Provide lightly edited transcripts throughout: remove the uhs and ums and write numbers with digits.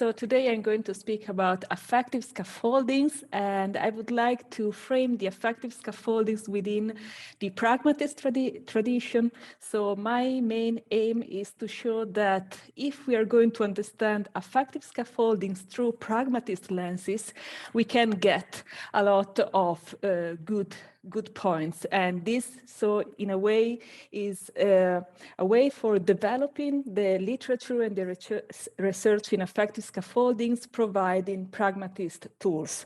So today I'm going to speak about affective scaffoldings, and I would like to frame the affective scaffoldings within the pragmatist tradition. So my main aim is to show that if we are going to understand affective scaffoldings through pragmatist lenses, we can get a lot of good points. And this, so in a way, is a way for developing the literature and the research in affective scaffoldings, providing pragmatist tools.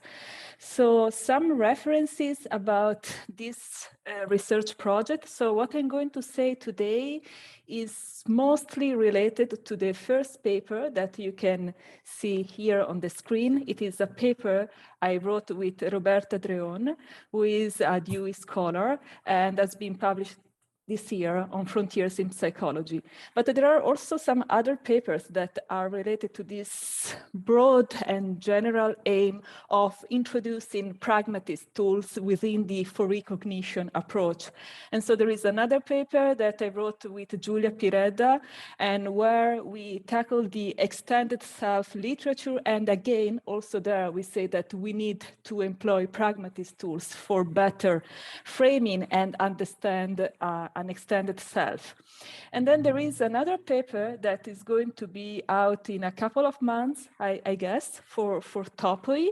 So some references about this research project. So what I'm going to say today is mostly related to the first paper that you can see here on the screen. It is a paper I wrote with Roberta Dreon, who is a Dewey scholar and has been published this year on Frontiers in Psychology. But there are also some other papers that are related to this broad and general aim of introducing pragmatist tools within the for recognition approach. And so there is another paper that I wrote with Giulia Pireda, and where we tackle the extended self literature. And again, also there we say that we need to employ pragmatist tools for better framing and understand an extended self. And then there is another paper that is going to be out in a couple of months, I guess, for Topoi,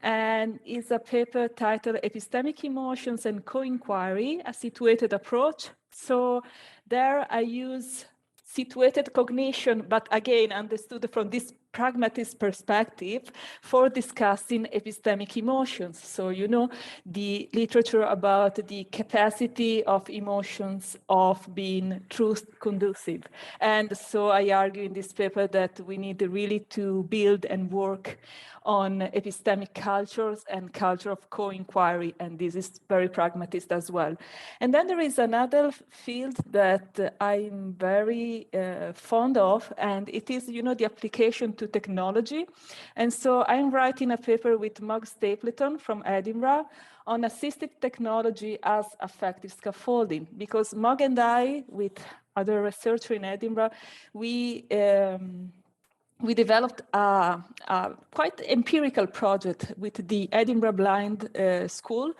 and is a paper titled Epistemic Emotions and Co-Inquiry, a situated approach. So there I use situated cognition, but again, understood from this pragmatist perspective for discussing epistemic emotions. So, you know, the literature about the capacity of emotions of being truth conducive. And so I argue in this paper that we need really to build and work on epistemic cultures and culture of co-inquiry, and this is very pragmatist as well. And then there is another field that I'm very fond of, and it is, you know, the application to technology. And so I'm writing a paper with Mog Stapleton from Edinburgh on assistive technology as affective scaffolding, because Mog and I, with other researchers in Edinburgh, we developed a quite empirical project with the Edinburgh Blind School,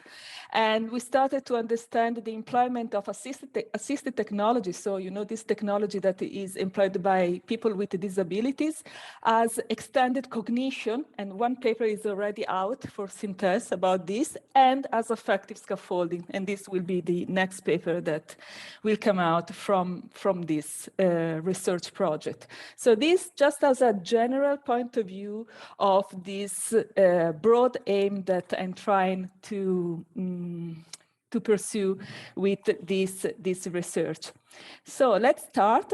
and we started to understand the employment of assisted technology. So, you know, this technology that is employed by people with disabilities as extended cognition, and one paper is already out for Synthes about this, and as affective scaffolding, and this will be the next paper that will come out from this research project. So this, just as a general point of view of this broad aim that I'm trying to pursue with this research. So let's start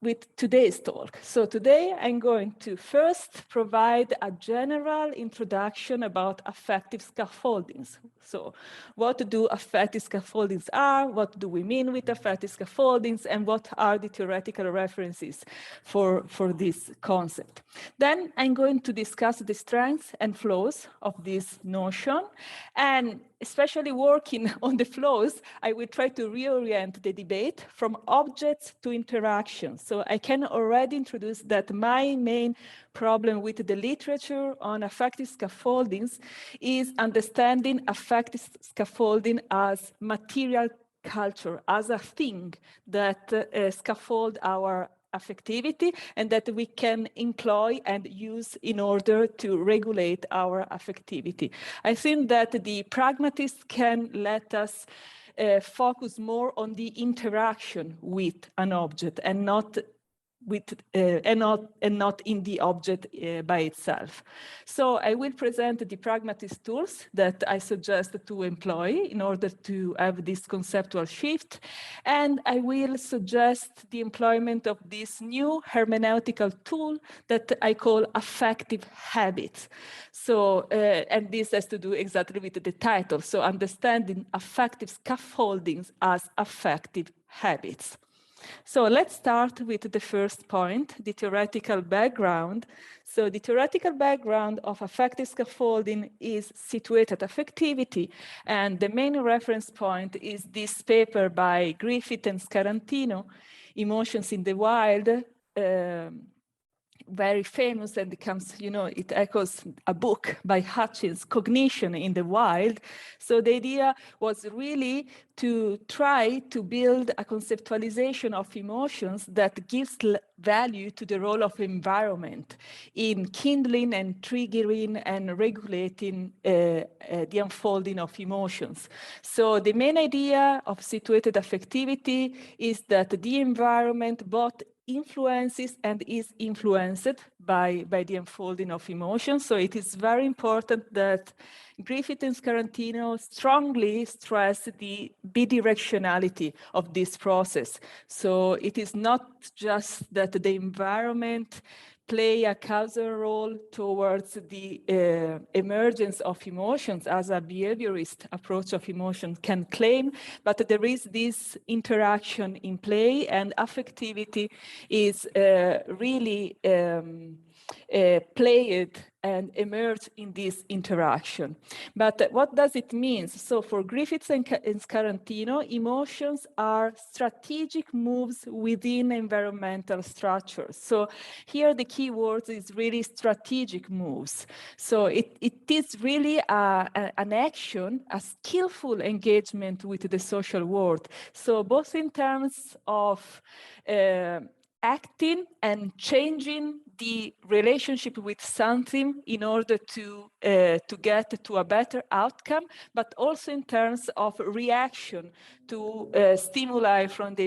with today's talk. So today I'm going to first provide a general introduction about affective scaffoldings. So what do affective scaffoldings are? What do we mean with affective scaffoldings? And what are the theoretical references for this concept? Then I'm going to discuss the strengths and flaws of this notion. And especially working on the flaws, I will try to reorient the debate from objects to interactions. So I can already introduce that my main problem with the literature on affective scaffoldings is understanding affective scaffolding as material culture, as a thing that scaffold our affectivity and that we can employ and use in order to regulate our affectivity. I think that the pragmatists can let us focus more on the interaction with an object and not with and not in the object by itself. So I will present the pragmatist tools that I suggest to employ in order to have this conceptual shift, and I will suggest the employment of this new hermeneutical tool that I call affective habits. So and this has to do exactly with the title, so understanding affective scaffoldings as affective habits. So let's start with the first point, the theoretical background. So the theoretical background of affective scaffolding is situated affectivity, and the main reference point is this paper by Griffith and Scarantino, Emotions in the Wild, very famous, and becomes, it echoes a book by Hutchins, Cognition in the Wild. So the idea was really to try to build a conceptualization of emotions that gives value to the role of environment in kindling and triggering and regulating the unfolding of emotions. So the main idea of situated affectivity is that the environment both influences and is influenced by the unfolding of emotions. So it is very important that Griffith and Scarantino strongly stress the bidirectionality of this process. So it is not just that the environment play a causal role towards the emergence of emotions, as a behaviorist approach of emotion can claim, but there is this interaction in play, and affectivity is really played and emerge in this interaction. But what does it mean? So for Griffiths and Scarantino, emotions are strategic moves within environmental structures. So here the key word is really strategic moves. So it is really an action, a skillful engagement with the social world. So both in terms of acting and changing the relationship with something in order to get to a better outcome, but also in terms of reaction to stimuli from the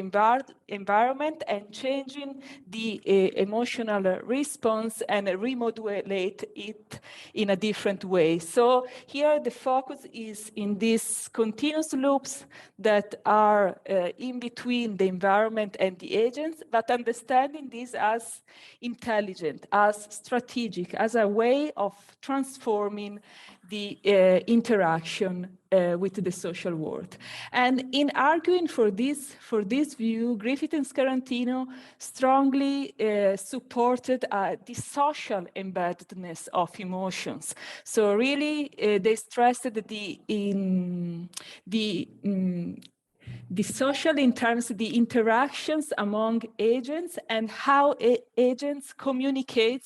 environment and changing the emotional response and remodulate it in a different way. So here the focus is in these continuous loops that are in between the environment and the agents, but understanding this as intelligent, as strategic, as a way of transforming the interaction with the social world. And in arguing for this view, Griffith and Scarantino strongly supported the social embeddedness of emotions. So really, they stressed the social in terms of the interactions among agents and how agents communicate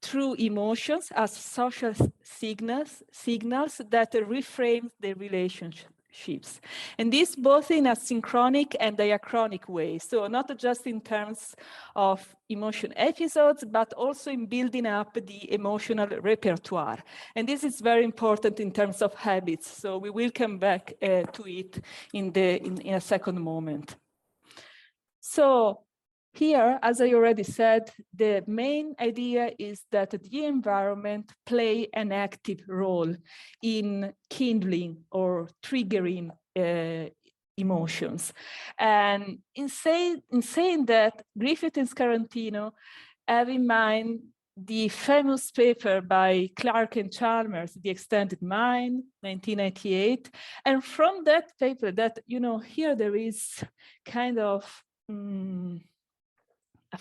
through emotions as social signals that reframe the relationships. And this both in a synchronic and diachronic way. So not just in terms of emotion episodes, but also in building up the emotional repertoire. And this is very important in terms of habits. So we will come back to it in a second moment. So here, as I already said, the main idea is that the environment play an active role in kindling or triggering emotions. And in saying that, Griffith and Scarantino have in mind the famous paper by Clark and Chalmers, The Extended Mind, 1998. And from that paper that, here there is kind of a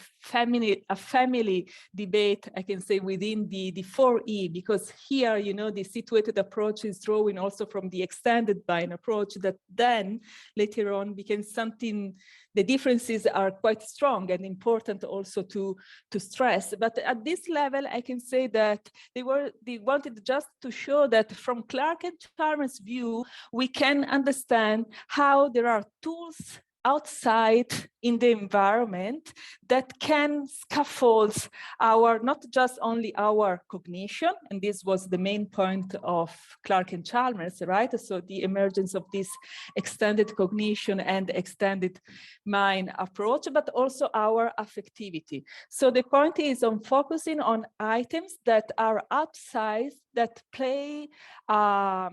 family debate, I can say, within the 4E, because here, the situated approach is drawing also from the extended mind approach that then later on became something, the differences are quite strong and important also to stress. But at this level, I can say that they wanted just to show that from Clark and Chalmers' view, we can understand how there are tools outside in the environment that can scaffold not just only our cognition, and this was the main point of Clark and Chalmers, right? So the emergence of this extended cognition and extended mind approach, but also our affectivity. So the point is on focusing on items that are outside, that play a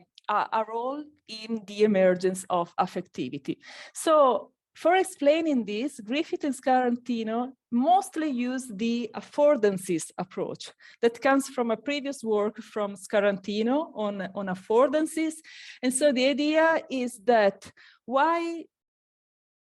role in the emergence of affectivity. So for explaining this, Griffith and Scarantino mostly use the affordances approach that comes from a previous work from Scarantino on affordances. And so the idea is that why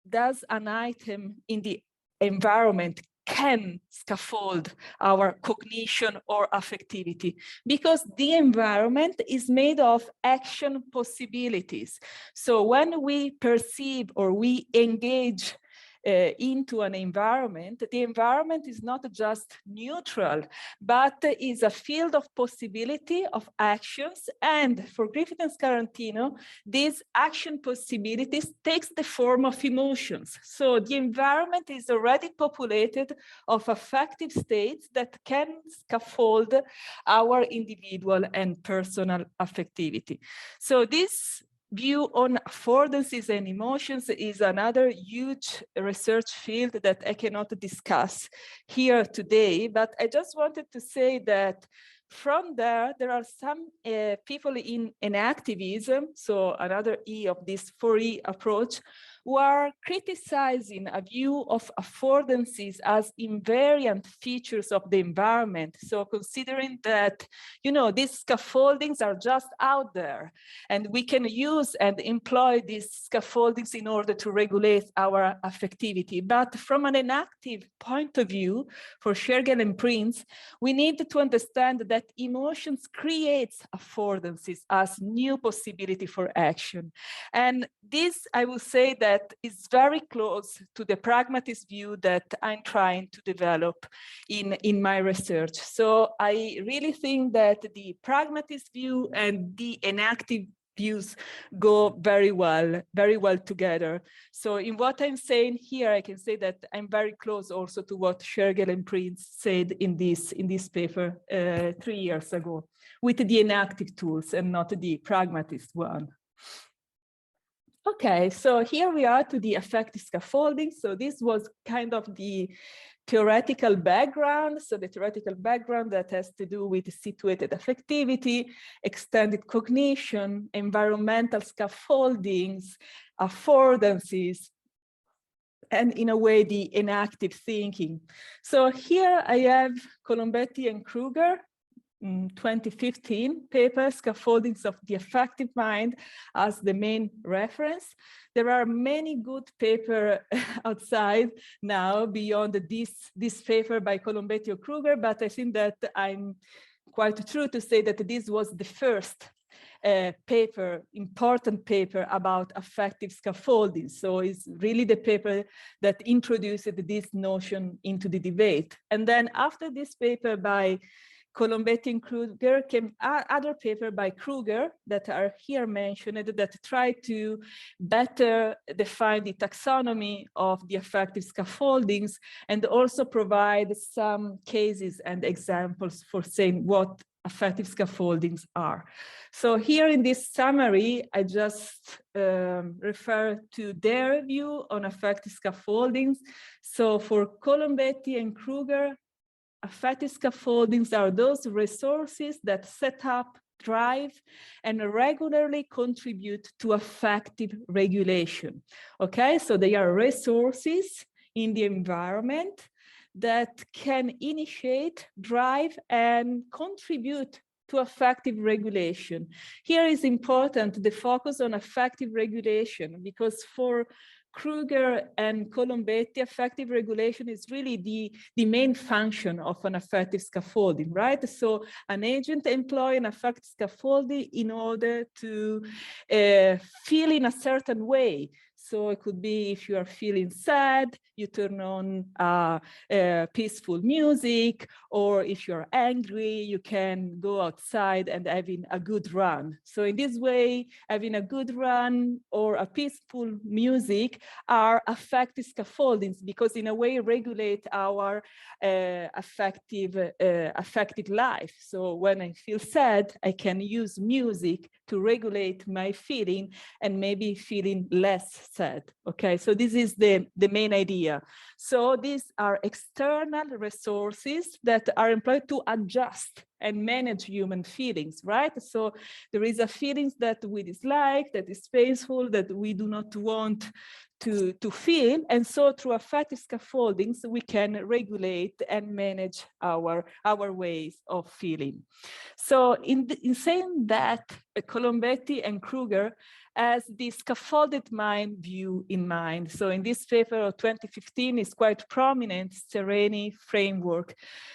does an item in the environment can scaffold our cognition or affectivity? Because the environment is made of action possibilities. So when we perceive or we engage into an environment, the environment is not just neutral, but is a field of possibility of actions. And for Griffith and Scarantino, these action possibilities takes the form of emotions. So the environment is already populated of affective states that can scaffold our individual and personal affectivity. So this view on affordances and emotions is another huge research field that I cannot discuss here today, but I just wanted to say that from there are some people in enactivism, so another E of this 4E approach, who are criticizing a view of affordances as invariant features of the environment. So considering that, you know, these scaffoldings are just out there, and we can use and employ these scaffoldings in order to regulate our affectivity. But from an enactive point of view, for Schergel and Prince, we need to understand that emotions creates affordances as new possibility for action. And this, I will say, that is very close to the pragmatist view that I'm trying to develop in my research. So I really think that the pragmatist view and the enactive views go very well together. So in what I'm saying here, I can say that I'm very close also to what Schergel and Prince said in this paper 3 years ago, with the enactive tools and not the pragmatist one. Okay, so here we are to the affective scaffolding. So this was kind of the theoretical background. So the theoretical background that has to do with situated affectivity, extended cognition, environmental scaffoldings, affordances, and in a way, the enactive thinking. So here I have Colombetti and Kruger, 2015 paper, Scaffoldings of the Affective Mind, as the main reference. There are many good papers outside now beyond this paper by Colombetti or Kruger, but I think that I'm quite true to say that this was the first important paper about affective scaffolding. So it's really the paper that introduced this notion into the debate. And then after this paper by Colombetti and Kruger came other paper by Kruger that are here mentioned that try to better define the taxonomy of the affective scaffoldings and also provide some cases and examples for saying what affective scaffoldings are. So here in this summary, I just refer to their view on affective scaffoldings. So for Colombetti and Kruger, affective scaffoldings are those resources that set up, drive, and regularly contribute to affective regulation. Okay, so they are resources in the environment that can initiate, drive, and contribute to affective regulation. Here is important the focus on affective regulation, because for Kruger and Colombetti, affective regulation is really the main function of an affective scaffolding, right? So an agent employs an affective scaffolding in order to feel in a certain way. So it could be if you are feeling sad, you turn on peaceful music, or if you're angry, you can go outside and having a good run. So in this way, having a good run or a peaceful music are affective scaffoldings, because in a way regulate our affective life. So when I feel sad, I can use music to regulate my feeling and maybe feeling less sad. Okay, so this is the main idea. So these are external resources that are employed to adjust and manage human feelings, right? So there is a feelings that we dislike, that is painful, that we do not want to feel. And so through affective scaffoldings, we can regulate and manage our ways of feeling. So in saying that, Colombetti and Kruger as the scaffolded mind view in mind. So in this paper of 2015 is quite prominent, Sereni framework.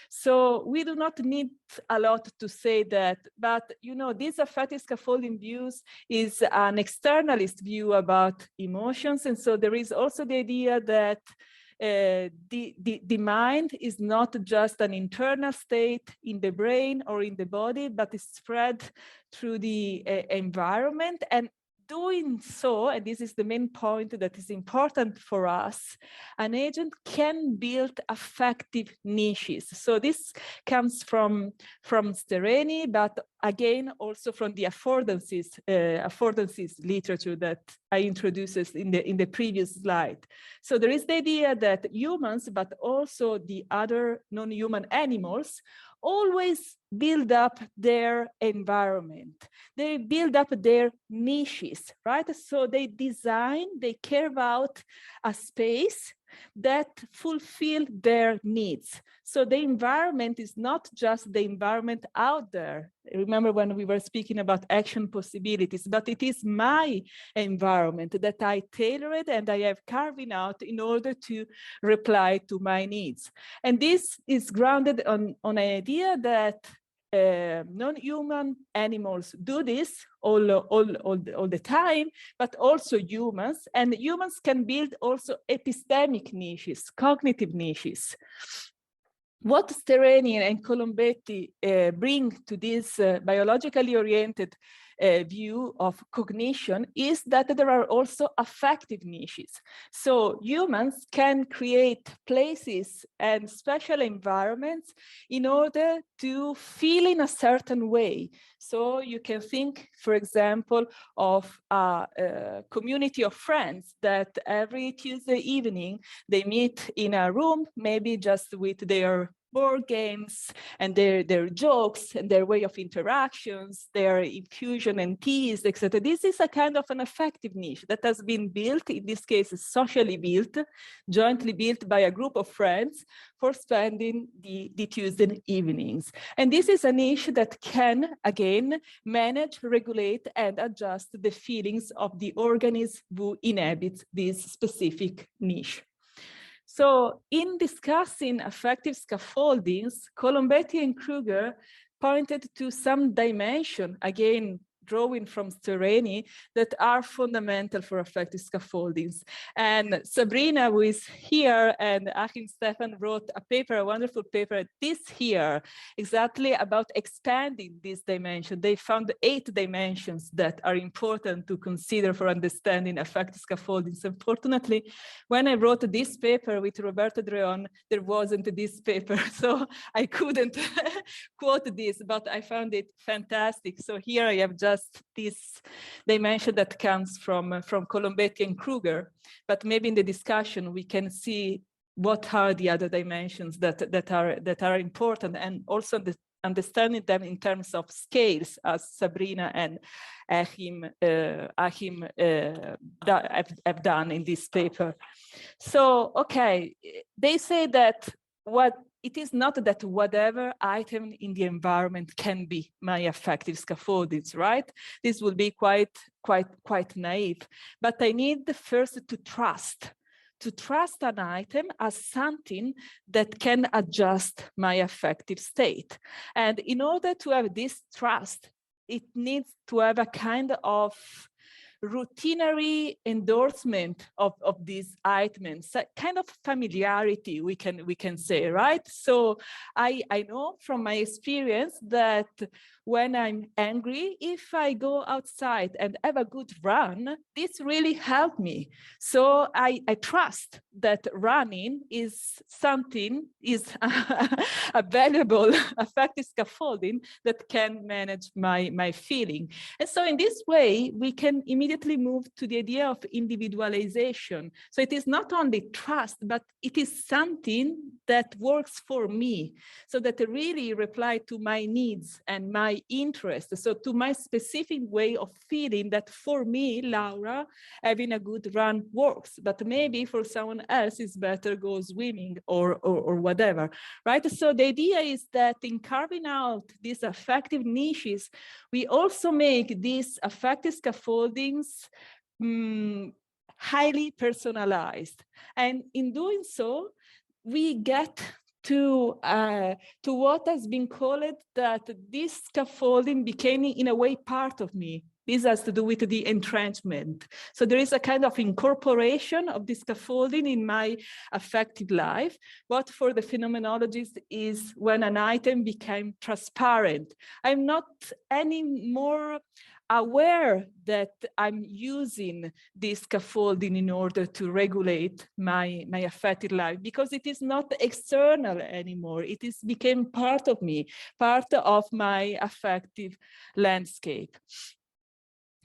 So we do not need a lot to say that, but you know, this affective scaffolding views is an externalist view about emotions. And so there is also the idea that the mind is not just an internal state in the brain or in the body, but is spread through the environment. And doing so, and this is the main point that is important for us, an agent can build affective niches. So this comes from Stereni, but again, also from the affordances literature that I introduced in the previous slide. So there is the idea that humans, but also the other non-human animals, always build up their environment. They build up their niches, right? So they carve out a space that fulfill their needs. So the environment is not just the environment out there. Remember when we were speaking about action possibilities, but it is my environment that I tailored and I have carving out in order to reply to my needs. And this is grounded on an idea that non-human animals do this all the time, but also humans, and humans can build also epistemic niches, cognitive niches. What Stereni and Colombetti bring to this biologically oriented view of cognition is that there are also affective niches. So humans can create places and special environments in order to feel in a certain way. So you can think, for example, of a community of friends that every Tuesday evening they meet in a room, maybe just with their board games and their jokes and their way of interactions, their infusion and teas, etc. This is a kind of an affective niche that has been built, in this case, socially built, jointly built by a group of friends for spending the Tuesday evenings. And this is a niche that can, again, manage, regulate, and adjust the feelings of the organism who inhabits this specific niche. So in discussing affective scaffoldings, Colombetti and Kruger pointed to some dimension, again, drawing from Stereni, that are fundamental for affective scaffoldings. And Sabrina, who is here, and Achim Stefan wrote a paper, a wonderful paper, this here, exactly about expanding this dimension. They found 8 dimensions that are important to consider for understanding affective scaffoldings. Unfortunately, when I wrote this paper with Roberto Dreon, there wasn't this paper, so I couldn't quote this, but I found it fantastic. So here I have just this dimension that comes from Colombetti and Kruger, but maybe in the discussion we can see what are the other dimensions that are important, and also understanding them in terms of scales, as Sabrina and Achim have done in this paper. So, okay, they say that it is not that whatever item in the environment can be my affective scaffoldings, right? This will be quite naive, but I need first to trust an item as something that can adjust my affective state. And in order to have this trust, it needs to have a kind of routinary endorsement of these items, a kind of familiarity, we can say, right? So I know from my experience that when I'm angry, if I go outside and have a good run, this really helped me. So I trust that running is a valuable affective scaffolding that can manage my feeling. And so in this way, we can immediately move to the idea of individualization. So it is not only trust, but it is something that works for me, so that it really reply to my needs and my interests. So to my specific way of feeling that for me, Laura, having a good run works, but maybe for someone else it's better go swimming or whatever, right? So the idea is that in carving out these affective niches, we also make these affective scaffoldings highly personalized. And in doing so, we get to what has been called that this scaffolding became in a way part of me. This has to do with the entrenchment. So there is a kind of incorporation of this scaffolding in my affective life. What for the phenomenologist is when an item became transparent. I'm not anymore aware that I'm using this scaffolding in order to regulate my affective life, because it is not external anymore. It is became part of me, part of my affective landscape.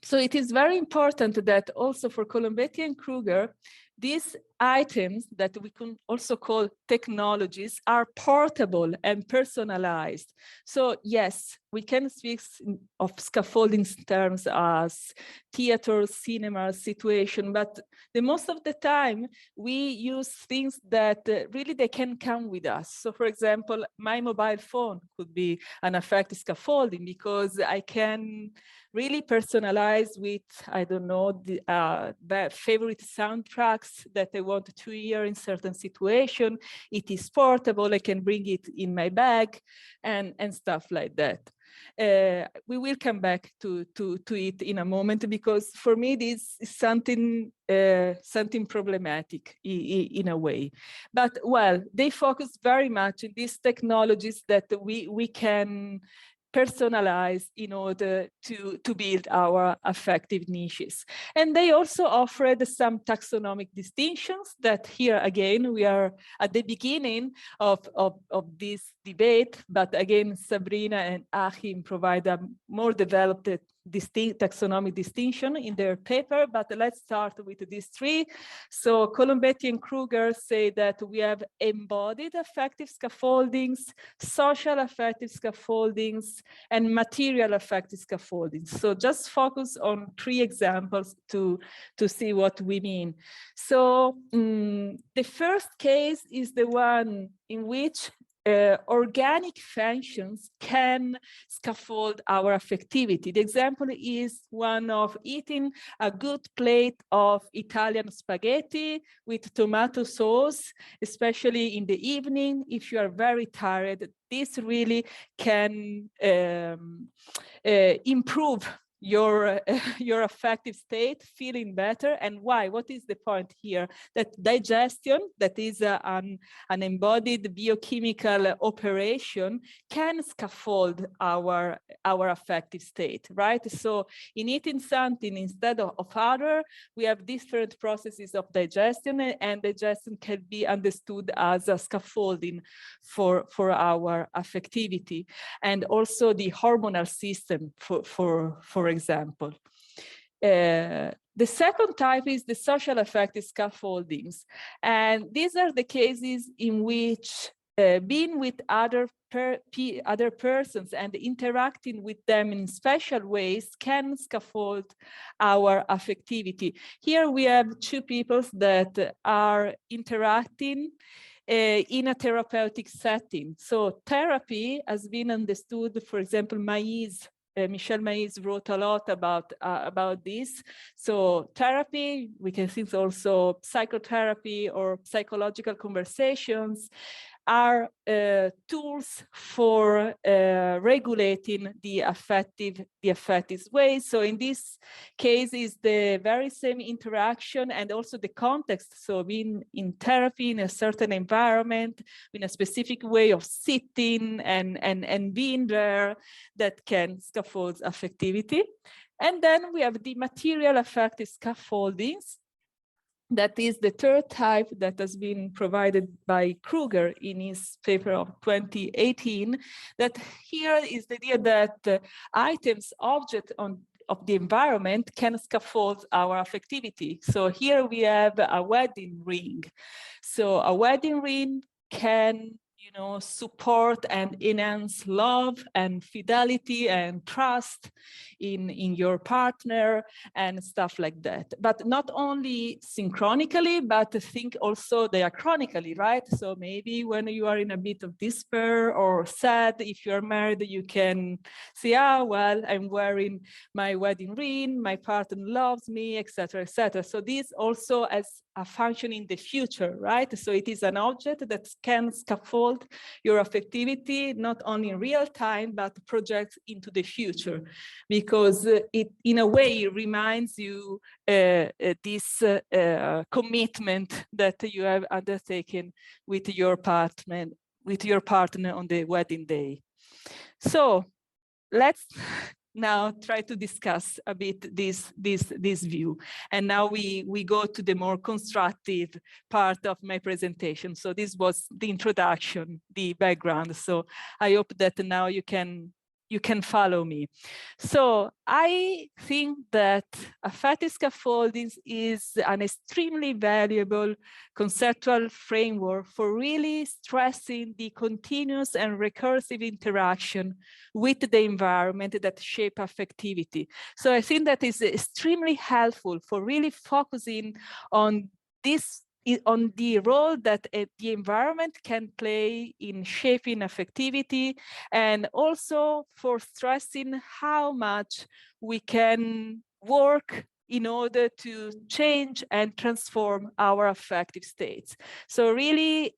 So it is very important that also for Colombetti and Kruger, these items that we can also call technologies are portable and personalized. So yes, we can speak of scaffolding terms as theater, cinema, situation, but the most of the time we use things that really they can come with us. So for example, my mobile phone could be an affective scaffolding because I can really personalize with, I don't know, the favorite soundtracks that I want to hear in certain situation. It is portable, I can bring it in my bag and stuff like that. We will come back to it in a moment, because for me this is something problematic in a way. But well, they focus very much on these technologies that we can personalize in order to build our affective niches. And they also offered some taxonomic distinctions that here again, we are at the beginning of this debate, but again, Sabrina and Achim provide a more developed taxonomic distinction in their paper, but let's start with these three. So Colombetti and Kruger say that we have embodied affective scaffoldings, social affective scaffoldings, and material affective scaffoldings. So just focus on three examples to see what we mean. So the first case is the one in which organic functions can scaffold our affectivity. The example is one of eating a good plate of Italian spaghetti with tomato sauce, especially in the evening. If you are very tired, this really can improve your affective state, feeling better. And why? What is the point here? That digestion, that is an embodied biochemical operation, can scaffold our affective state, right? So in eating something instead of other, we have different processes of digestion, and digestion can be understood as a scaffolding for our affectivity, and also the hormonal system, for example. The second type is the social affective scaffoldings. And these are the cases in which being with other persons and interacting with them in special ways can scaffold our affectivity. Here we have two people that are interacting in a therapeutic setting. So therapy has been understood, for example, Michel Maïs wrote a lot about this. So therapy, we can think also psychotherapy or psychological conversations, are tools for regulating the affective ways. So in this case is the very same interaction and also the context. So being in therapy in a certain environment, in a specific way of sitting and being there, that can scaffold affectivity. And then we have the material affective scaffoldings. That is the third type that has been provided by Kruger in his paper of 2018, that here is the idea that items, objects of the environment can scaffold our affectivity. So here we have a wedding ring. So a wedding ring can support and enhance love and fidelity and trust in your partner and stuff like that. But not only synchronically, but think also diachronically, right? So maybe when you are in a bit of despair or sad, if you're married, you can say, well, I'm wearing my wedding ring, my partner loves me, etc., etc. So this also has a function in the future, right? So it is an object that can scaffold unfold your affectivity, not only in real time, but projects into the future, because it, in a way, reminds you this commitment that you have undertaken with your partner on the wedding day. So let's now try to discuss a bit this view. And now we go to the more constructive part of my presentation. So this was the introduction, the background. So I hope that now you can follow me. So I think that affective scaffoldings is an extremely valuable conceptual framework for really stressing the continuous and recursive interaction with the environment that shape affectivity. So I think that is extremely helpful for really focusing on this, on the role that the environment can play in shaping affectivity, and also for stressing how much we can work in order to change and transform our affective states. So really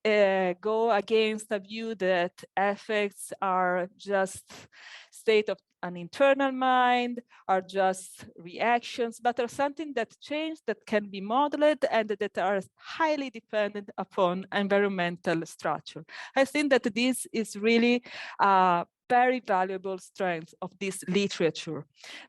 go against a view that affects are just state of an internal mind, are just reactions, but are something that change, that can be modeled, and that are highly dependent upon environmental structure. I think that this is really a very valuable strength of this literature.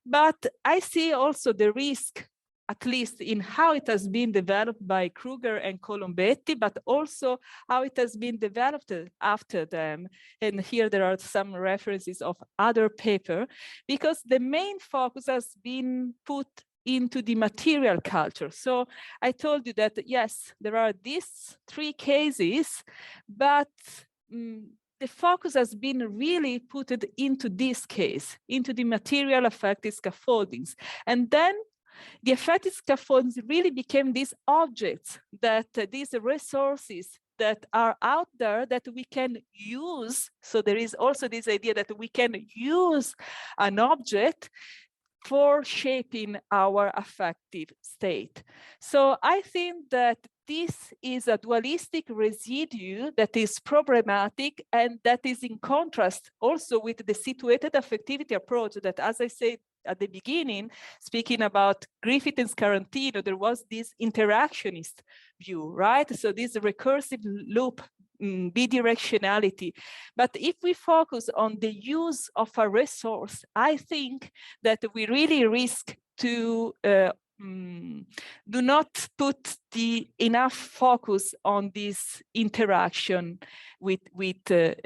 But I see also the risk, at least in how it has been developed by Kruger and Colombetti, but also how it has been developed after them. And here there are some references of other paper, because the main focus has been put into the material culture. So I told you that, yes, there are these three cases, but the focus has been really put into this case, into the material affective scaffoldings. And then the affective scaffoldings really became these objects, that these resources that are out there that we can use. So there is also this idea that we can use an object for shaping our affective state. So I think that this is a dualistic residue that is problematic, and that is in contrast also with the situated affectivity approach that, as I said at the beginning, speaking about Griffith and Scarantino, there was this interactionist view, right? So this recursive loop, bidirectionality. But if we focus on the use of a resource, I think that we really risk to do not put enough focus on this interaction with the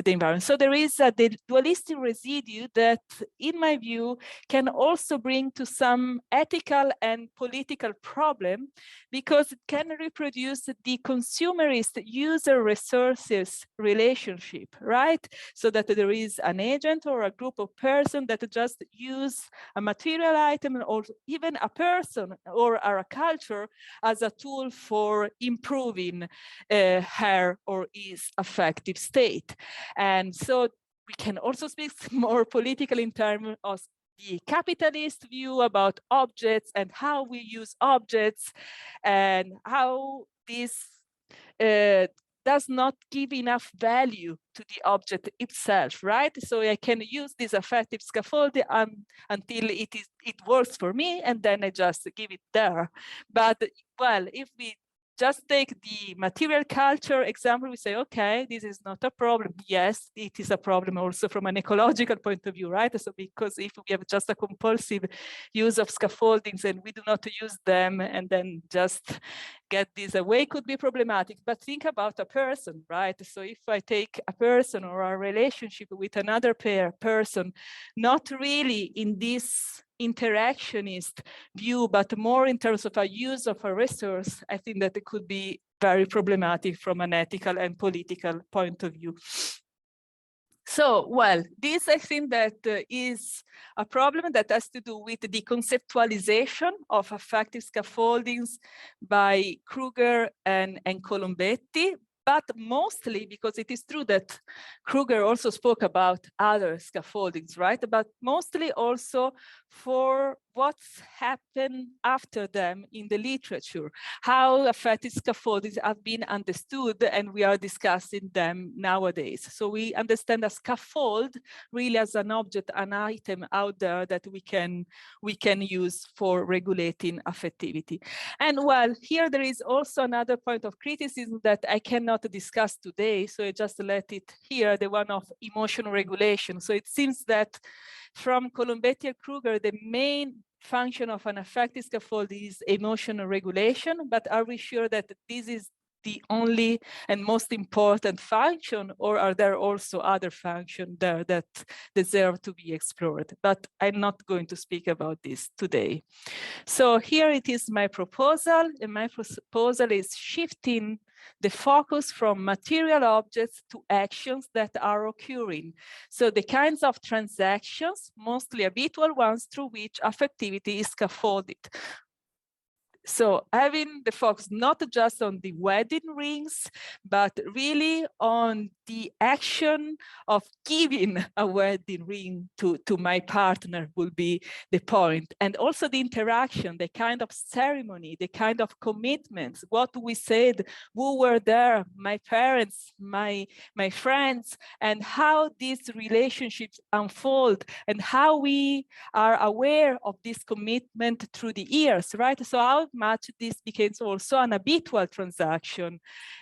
environment. So there is the dualistic residue that, in my view, can also bring to some ethical and political problem, because it can reproduce the consumerist user resources relationship, right? So that there is an agent or a group of persons that just use a material item, or even a person or a culture, as a tool for improving her or his affective state. And so we can also speak more politically in terms of the capitalist view about objects and how we use objects, and how this does not give enough value to the object itself, right? So I can use this affective scaffolding until it works for me, and then I just give it there. But well, if we just take the material culture example, we say, okay, this is not a problem. Yes, it is a problem also from an ecological point of view, right? So because if we have just a compulsive use of scaffoldings and we do not use them and then just get this away, could be problematic. But think about a person, right? So if I take a person or a relationship with another person, not really in this interactionist view, but more in terms of a use of a resource, I think that it could be very problematic from an ethical and political point of view. So, well, this I think that is a problem that has to do with the conceptualization of affective scaffoldings by Kruger and Colombetti, but mostly because it is true that Kruger also spoke about other scaffoldings, right? But mostly also for what's happened after them in the literature, how affective scaffoldings have been understood, and we are discussing them nowadays. So we understand a scaffold really as an object, an item out there that we can use for regulating affectivity. And well, here there is also another point of criticism that I cannot discuss today, so I just let it here, the one of emotional regulation. So it seems that from Colombetti and Kruger, the main function of an affective scaffold is emotional regulation, but are we sure that this is the only and most important function, or are there also other functions there that deserve to be explored? But I'm not going to speak about this today. So here it is my proposal, and my proposal is shifting the focus from material objects to actions that are occurring. So the kinds of transactions, mostly habitual ones, through which affectivity is scaffolded. So having the focus not just on the wedding rings, but really on the action of giving a wedding ring to my partner will be the point. And also the interaction, the kind of ceremony, the kind of commitments, what we said, who were there, my parents, my friends, and how these relationships unfold, and how we are aware of this commitment through the years, right? So how much this becomes also an habitual transaction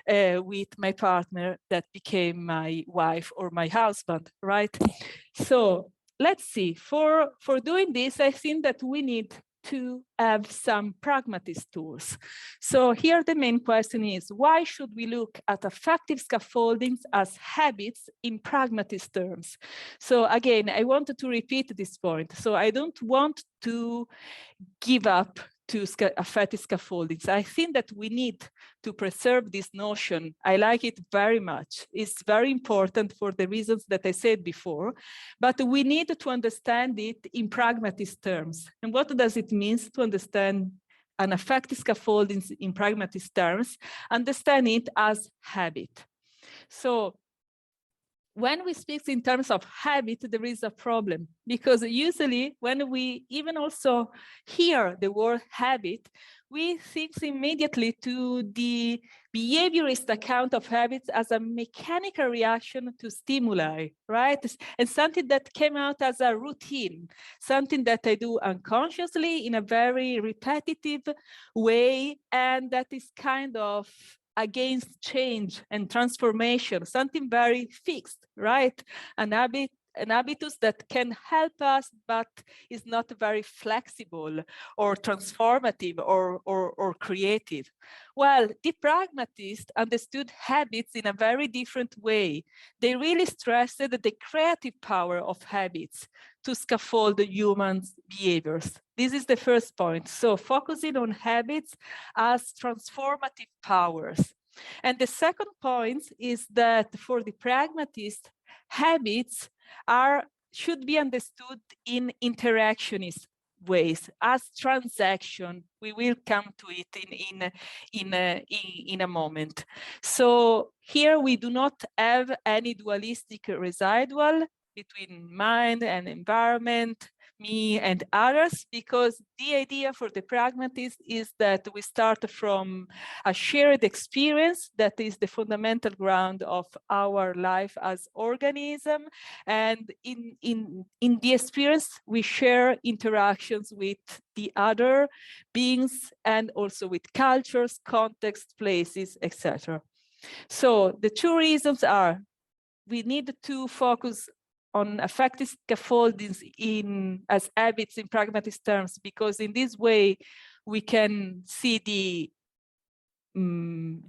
with my partner that became my wife or my husband, right? So let's see, for doing this, I think that we need to have some pragmatist tools. So here the main question is, why should we look at affective scaffoldings as habits in pragmatist terms? So again, I wanted to repeat this point. So I don't want to give up to affective scaffoldings. I think that we need to preserve this notion. I like it very much. It's very important for the reasons that I said before, but we need to understand it in pragmatist terms. And what does it mean to understand an affective scaffoldings in pragmatist terms? Understand it as habit. So when we speak in terms of habit, there is a problem, because usually when we even also hear the word habit, we think immediately to the behaviorist account of habits as a mechanical reaction to stimuli, right? And something that came out as a routine, something that I do unconsciously in a very repetitive way, and that is kind of against change and transformation, something very fixed, right? An habitus that can help us, but is not very flexible or transformative or creative. Well, the pragmatists understood habits in a very different way. They really stressed the creative power of habits to scaffold the human's behaviors. This is the first point. So focusing on habits as transformative powers. And the second point is that for the pragmatist, habits should be understood in interactionist ways as transaction. We will come to it in a moment. So here we do not have any dualistic residual between mind and environment, me and others, because the idea for the pragmatist is that we start from a shared experience that is the fundamental ground of our life as organism, and in the experience we share interactions with the other beings and also with cultures, contexts, places, etc. So the two reasons are, we need to focus on affective scaffoldings as habits in pragmatist terms, because in this way we can see the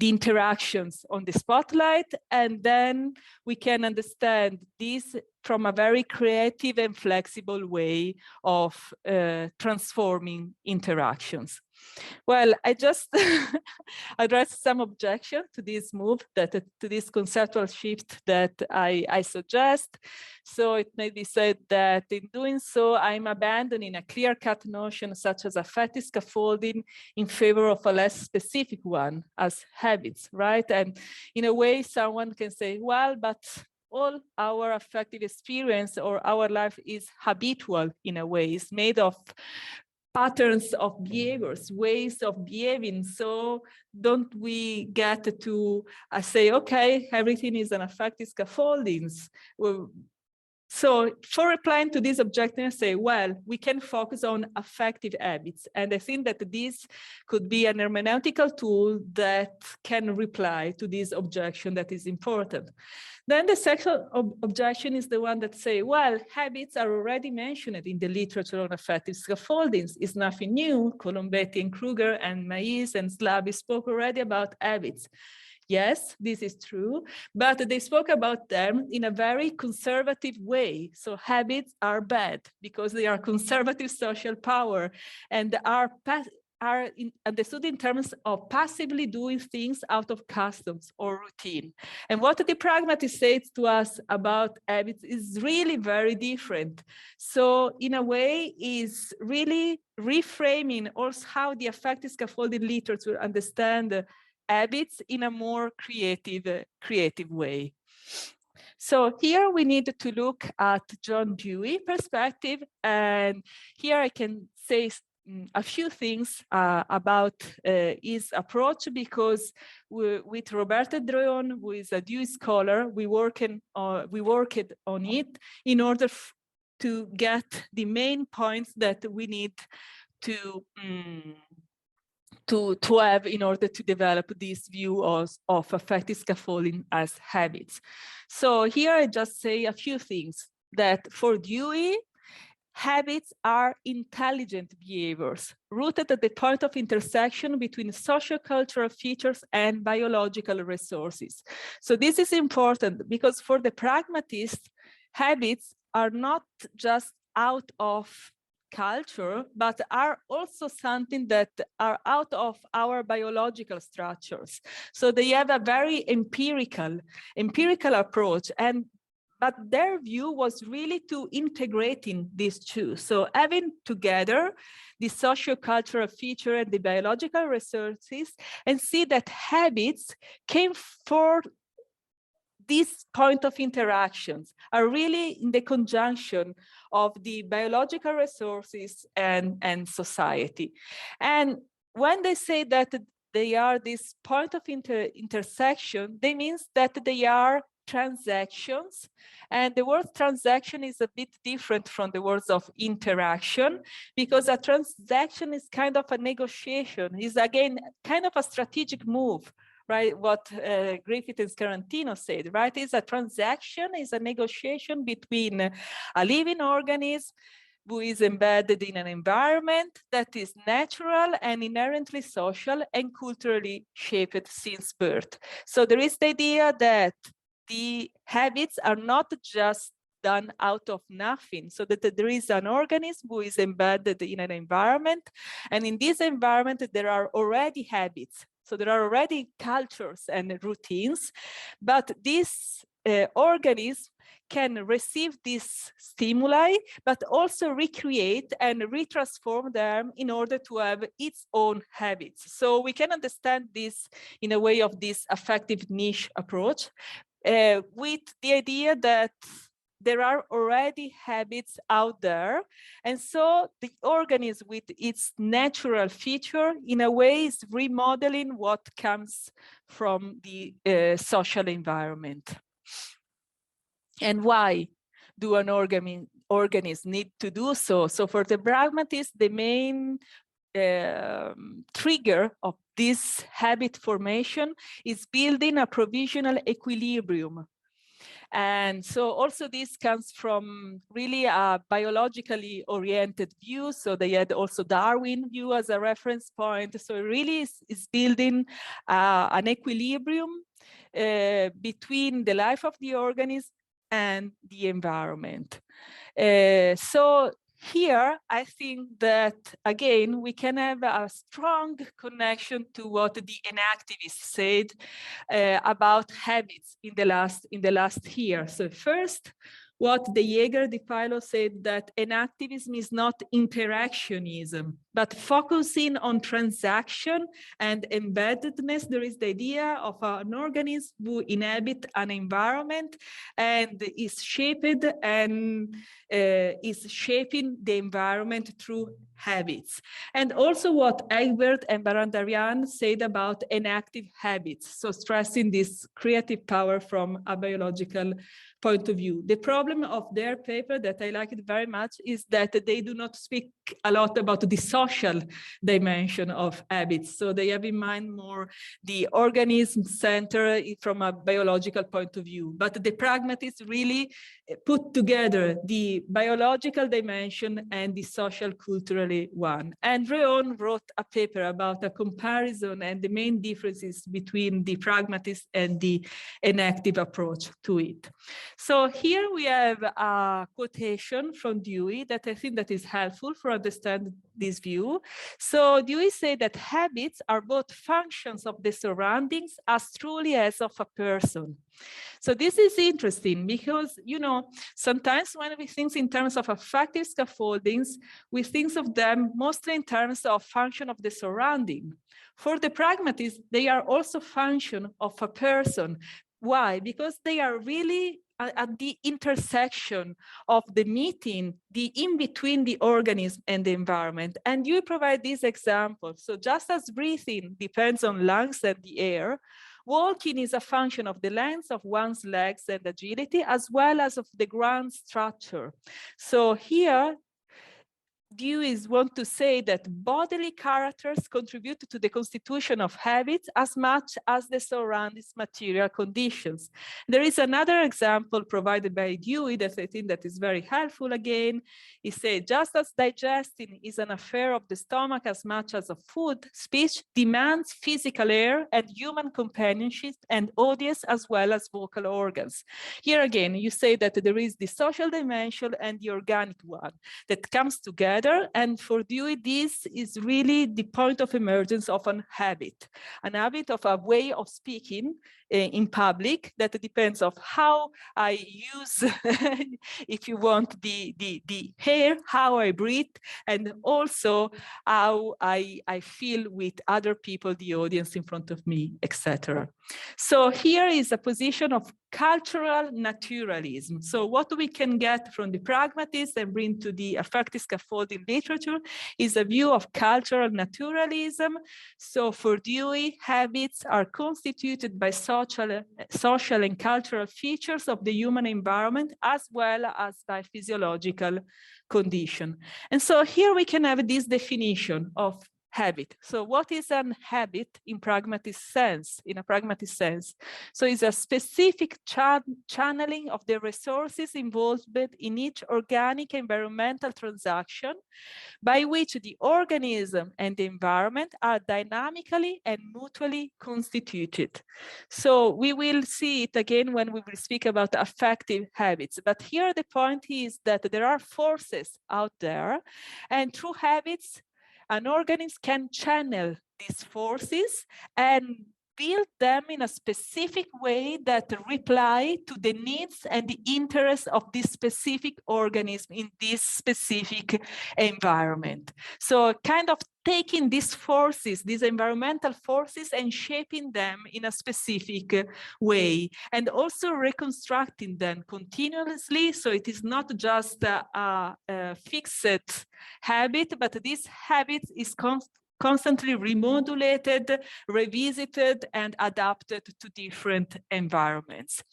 interactions on the spotlight, and then we can understand this from a very creative and flexible way of transforming interactions. Well, I just addressed some objection to this move, to this conceptual shift that I suggest. So it may be said that in doing so, I'm abandoning a clear-cut notion such as affective scaffolding in favor of a less specific one as habits, right? And in a way, someone can say, well, but all our affective experience or our life is habitual in a way, it's made of patterns of behaviors, ways of behaving. So don't we get to say, okay, everything is an affective scaffoldings? Well, so for replying to this objection, I say, well, we can focus on affective habits. And I think that this could be an hermeneutical tool that can reply to this objection that is important. Then the second objection is the one that say, well, habits are already mentioned in the literature on affective scaffoldings. It's nothing new. Colombetti and Kruger and Mais and Slaby spoke already about habits. Yes, this is true, but they spoke about them in a very conservative way. So habits are bad because they are conservative social power and are understood in terms of passively doing things out of customs or routine. And what the pragmatist says to us about habits is really very different. So in a way is really reframing also how the affective scaffolding literature understand habits in a more creative way. So here we need to look at John Dewey perspective, and here I can say a few things about his approach, because with Roberto Dreon, who is a Dewey scholar, we worked on it in order to get the main points that we need to have in order to develop this view of affective scaffolding as habits. So here I just say a few things, that for Dewey, habits are intelligent behaviors rooted at the point of intersection between socio-cultural features and biological resources. So this is important because for the pragmatist, habits are not just out of culture, but are also something that are out of our biological structures. So they have a very empirical approach, but their view was really to integrating these two. So having together the socio-cultural feature and the biological resources, and see that habits came for this point of interactions are really in the conjunction of the biological resources and society. And when they say that they are this point of intersection, they means that they are transactions. And the word transaction is a bit different from the words of interaction, because a transaction is kind of a negotiation, is again kind of a strategic move. Right, what Griffith and Scarantino said, right, is a transaction, is a negotiation between a living organism who is embedded in an environment that is natural and inherently social and culturally shaped since birth. So there is the idea that the habits are not just done out of nothing, so that there is an organism who is embedded in an environment, and in this environment there are already habits. So there are already cultures and routines, but this organism can receive these stimuli, but also recreate and retransform them in order to have its own habits. So we can understand this in a way of this affective niche approach, with the idea that there are already habits out there. And so the organism with its natural feature in a way is remodeling what comes from the social environment. And why do an organism need to do so? So for the pragmatist, the main trigger of this habit formation is building a provisional equilibrium. And so also this comes from really a biologically oriented view. So they had also Darwin view as a reference point. So it really is building an equilibrium between the life of the organism and the environment. So here, I think that, again, we can have a strong connection to what the enactivists said about habits in the last year. So first, what the Jaeger Di Paolo said, that enactivism is not interactionism, but focusing on transaction and embeddedness, there is the idea of an organism who inhabit an environment and is shaped and is shaping the environment through habits. And also what Egbert and Barandarian said about enactive habits, so stressing this creative power from a biological point of view. The problem of their paper that I like it very much is that they do not speak a lot about the social dimension of habits. So they have in mind more the organism center from a biological point of view. But the pragmatists really put together the biological dimension and the social culturally one. And Reon wrote a paper about a comparison and the main differences between the pragmatist and the enactive approach to it. So here we have a quotation from Dewey that I think that is helpful for understand this view. So Dewey said that habits are both functions of the surroundings as truly as of a person. So this is interesting because, you know, sometimes when we think in terms of affective scaffoldings, we think of them mostly in terms of function of the surrounding. For the pragmatists, they are also function of a person. Why? Because they are really at the intersection of the meeting, the in between the organism and the environment. And you provide this example. So just as breathing depends on lungs and the air, walking is a function of the length of one's legs and agility, as well as of the ground structure. So here, Dewey want to say that bodily characters contribute to the constitution of habits as much as the surrounding material conditions. There is another example provided by Dewey that I think that is very helpful again. He said, just as digesting is an affair of the stomach as much as of food, speech demands physical air and human companionship and audience as well as vocal organs. Here again, you say that there is the social dimension and the organic one that comes together. And for Dewey, this is really the point of emergence of an habit of a way of speaking in public that depends on how I use, if you want, the hair, how I breathe, and also how I feel with other people, the audience in front of me, etc. So here is a position of cultural naturalism. So what we can get from the pragmatists and bring to the affective scaffolding literature is a view of cultural naturalism. So for Dewey, habits are constituted by social and cultural features of the human environment as well as by physiological condition. And so here we can have this definition of habit. So what is an habit in pragmatic sense, in a pragmatic sense? So it's a specific channeling of the resources involved in each organic environmental transaction by which the organism and the environment are dynamically and mutually constituted. So we will see it again when we will speak about affective habits. But here the point is that there are forces out there, and through habits, an organism can channel these forces and build them in a specific way that reply to the needs and the interests of this specific organism in this specific environment. So kind of taking these forces, these environmental forces, and shaping them in a specific way, and also reconstructing them continuously. So it is not just a fixed habit, but this habit is constantly remodulated, revisited, and adapted to different environments.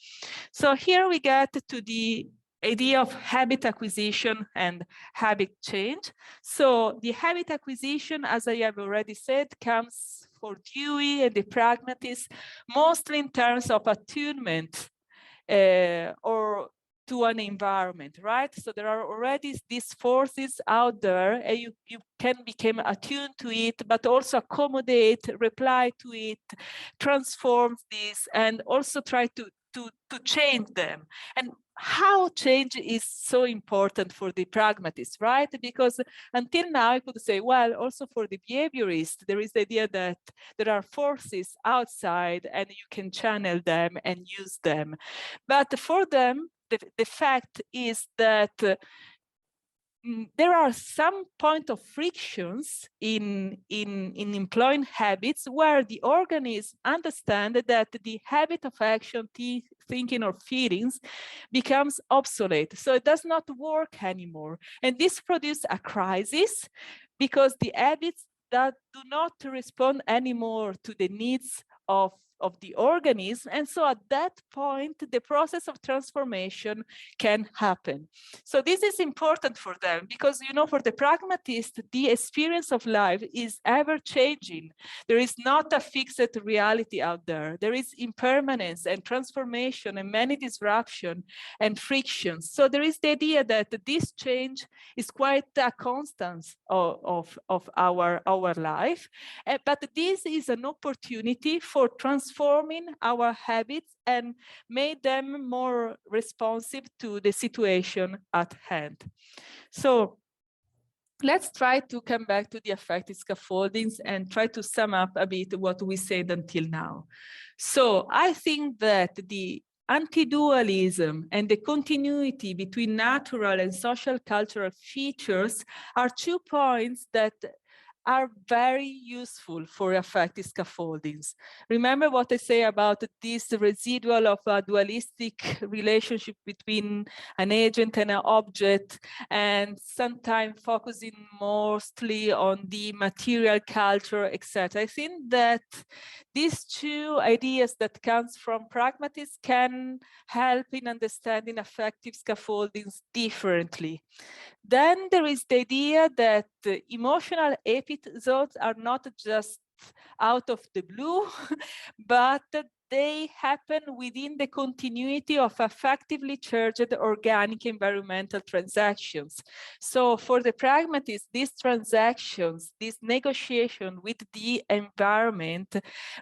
So here we get to the idea of habit acquisition and habit change. So the habit acquisition, as I have already said, comes for Dewey and the pragmatists, mostly in terms of attunement or to an environment, right? So there are already these forces out there, and you can become attuned to it, but also accommodate, reply to it, transform this, and also try to change them. And how change is so important for the pragmatists, right? Because until now I could say, well, also for the behaviorist, there is the idea that there are forces outside and you can channel them and use them. But for them, the fact is that there are some point of frictions in employing habits where the organism understands that the habit of action, thinking or feelings becomes obsolete. So it does not work anymore. And this produces a crisis because the habits that do not respond anymore to the needs of the organism. And so at that point, the process of transformation can happen. So this is important for them because, you know, for the pragmatist, the experience of life is ever changing. There is not a fixed reality out there. There is impermanence and transformation and many disruption and frictions. So there is the idea that this change is quite a constant of our life. But this is an opportunity for transforming our habits and make them more responsive to the situation at hand. So let's try to come back to the affective scaffoldings and try to sum up a bit what we said until now. So I think that the anti-dualism and the continuity between natural and social cultural features are 2 points that are very useful for affective scaffoldings. Remember what I say about this residual of a dualistic relationship between an agent and an object, and sometimes focusing mostly on the material culture, etc. I think that these 2 ideas that comes from pragmatists can help in understanding affective scaffoldings differently. Then there is the idea that emotional episodes are not just out of the blue, but they happen within the continuity of affectively charged organic environmental transactions. So for the pragmatists, these transactions, this negotiation with the environment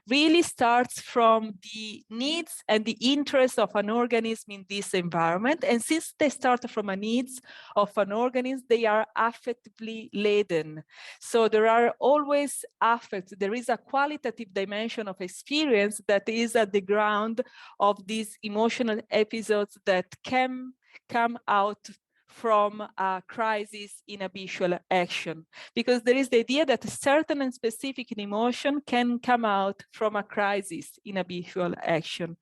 really starts from the needs and the interests of an organism in this environment. And since they start from a needs of an organism, they are affectively laden. So there are always affects. There is a qualitative dimension of experience that is at the ground of these emotional episodes that can come out from a crisis in habitual action. Because there is the idea that a certain and specific emotion can come out from a crisis in habitual action.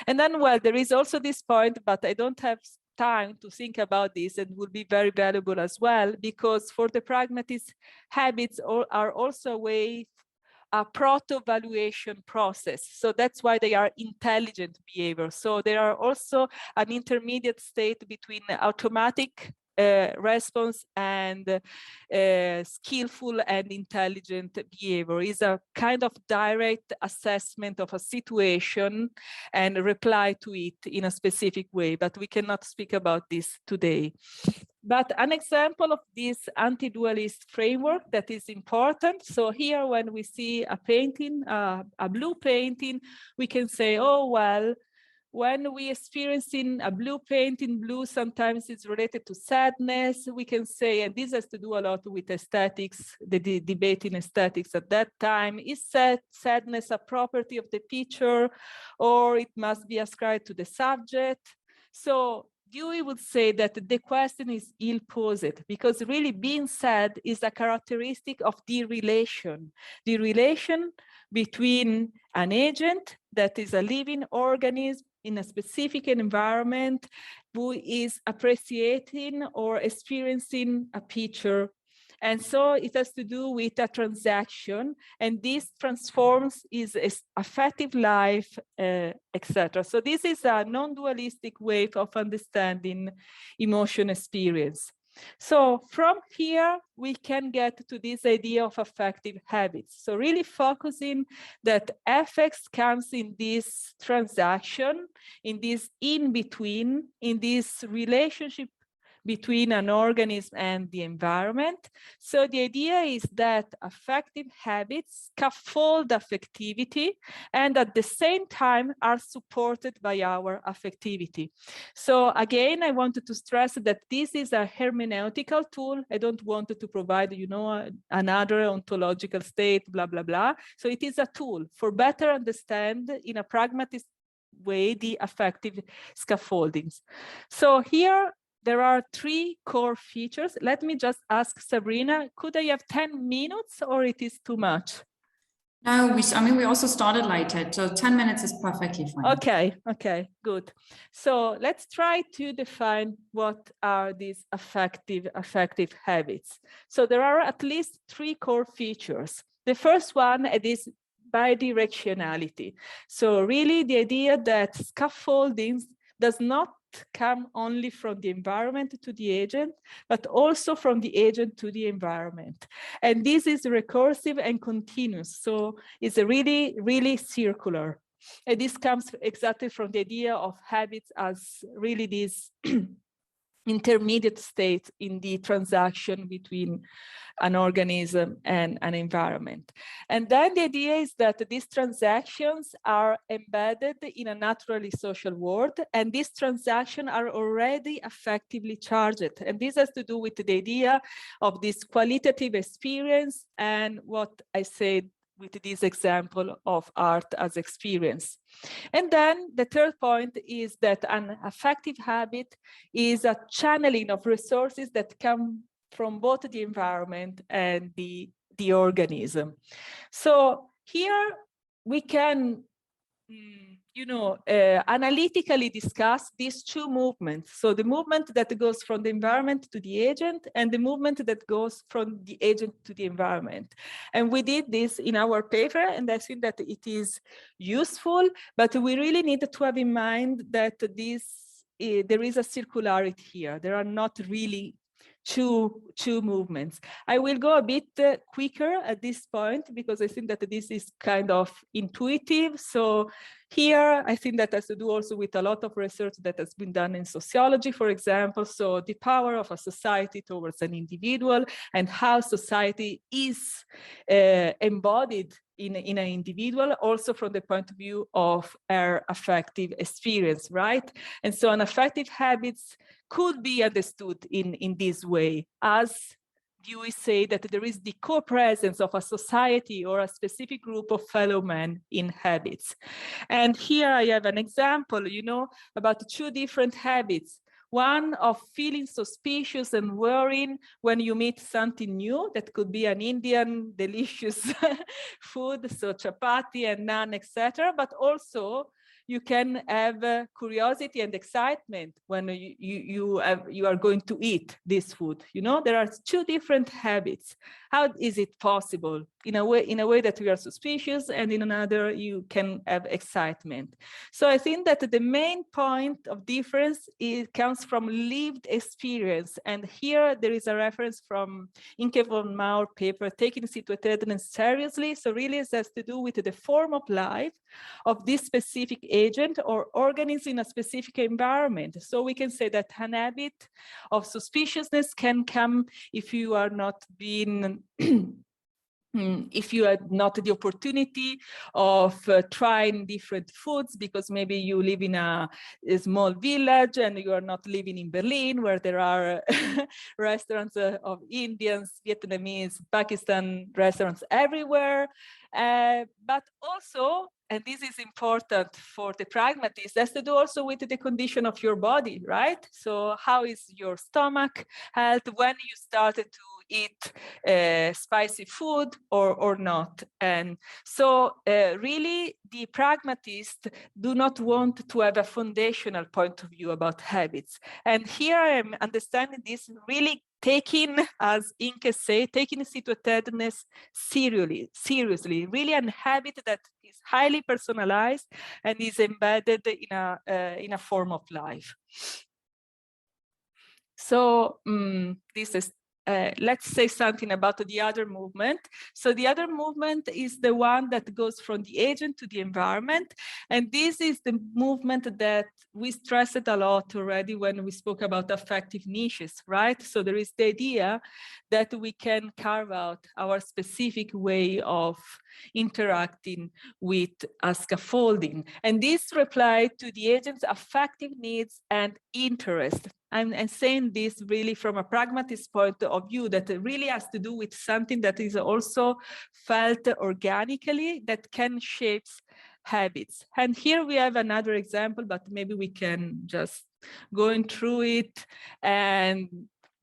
And then, well, there is also this point, but I don't have time to think about this, and will be very valuable as well, because for the pragmatist, habits are also a proto-valuation process. So that's why they are intelligent behavior. So they are also an intermediate state between automatic response and skillful and intelligent behavior. Is a kind of direct assessment of a situation and reply to it in a specific way, but we cannot speak about this today. But an example of this anti-dualist framework that is important. So here, when we see a painting, a blue painting, we can say, oh, well, when we experiencing a blue paint in blue, sometimes it's related to sadness. We can say, and this has to do a lot with aesthetics, the debate in aesthetics at that time. Is sadness a property of the picture, or it must be ascribed to the subject? So Dewey would say that the question is ill-posed, because really being sad is a characteristic of the relation between an agent that is a living organism in a specific environment who is appreciating or experiencing a picture. And so it has to do with a transaction, and this transforms his affective life, etc. So this is a non-dualistic way of understanding emotion experience. So from here, we can get to this idea of affective habits. So really focusing that affects comes in this transaction, in this in-between, in this relationship between an organism and the environment. So the idea is that affective habits scaffold affectivity and at the same time are supported by our affectivity. So again, I wanted to stress that this is a hermeneutical tool. I don't want to provide, you know, another ontological state, blah, blah, blah. So it is a tool for better understand in a pragmatist way the affective scaffoldings. So here there are 3 core features. Let me just ask Sabrina, could I have 10 minutes or it is too much? No, I mean, we also started later, so 10 minutes is perfectly fine. Okay, good. So let's try to define what are these affective habits. So there are at least 3 core features. The first one is bidirectionality. So really the idea that scaffoldings does not come only from the environment to the agent, but also from the agent to the environment. And this is recursive and continuous. So it's a really circular. And this comes exactly from the idea of habits as really these intermediate states in the transaction between an organism and an environment. And then the idea is that these transactions are embedded in a naturally social world, and these transactions are already affectively charged. And this has to do with the idea of this qualitative experience and what I said with this example of art as experience. And then the third point is that an affective habit is a channeling of resources that come from both the environment and the organism. So here we can analytically discuss these 2 movements. So the movement that goes from the environment to the agent and the movement that goes from the agent to the environment. And we did this in our paper, and I think that it is useful, but we really need to have in mind that there is a circularity here. There are not really two movements. I will go a bit quicker at this point because I think that this is kind of intuitive. So here, I think that has to do also with a lot of research that has been done in sociology, for example. So the power of a society towards an individual and how society is embodied in an individual, also from the point of view of our affective experience, right? And so an affective habits could be understood in this way, as Dewey say that there is the co-presence of a society or a specific group of fellow men in habits. And here I have an example, about 2 different habits. One of feeling suspicious and worrying when you meet something new. That could be an Indian delicious food, so chapati and naan, etc. But also you can have curiosity and excitement when you are going to eat this food. There are 2 different habits. How is it possible? In a way that we are suspicious, and in another you can have excitement. So I think that the main point of difference comes from lived experience. And here there is a reference from Inke von Maur paper, Taking Situationedness Seriously. So really it has to do with the form of life of this specific agent or organism in a specific environment. So we can say that an habit of suspiciousness can come if you are not being if you had not the opportunity of trying different foods, because maybe you live in a small village and you are not living in Berlin, where there are restaurants of Indians, Vietnamese, Pakistan restaurants everywhere. But also, and this is important for the pragmatist, has to do also with the condition of your body, right? So how is your stomach health when you started to eat spicy food or not? And so really the pragmatists do not want to have a foundational point of view about habits. And here I am understanding this really taking, as Inke say, taking situatedness seriously, really a habit that is highly personalized and is embedded in a form of life. So this is let's say something about the other movement. So the other movement is the one that goes from the agent to the environment. And this is the movement that we stressed a lot already when we spoke about affective niches, right? So there is the idea that we can carve out our specific way of interacting with a scaffolding. And this replies to the agent's affective needs and interest. I'm saying this really from a pragmatist point of view, that it really has to do with something that is also felt organically, that can shape habits. And here we have another example, but maybe we can just go through it, and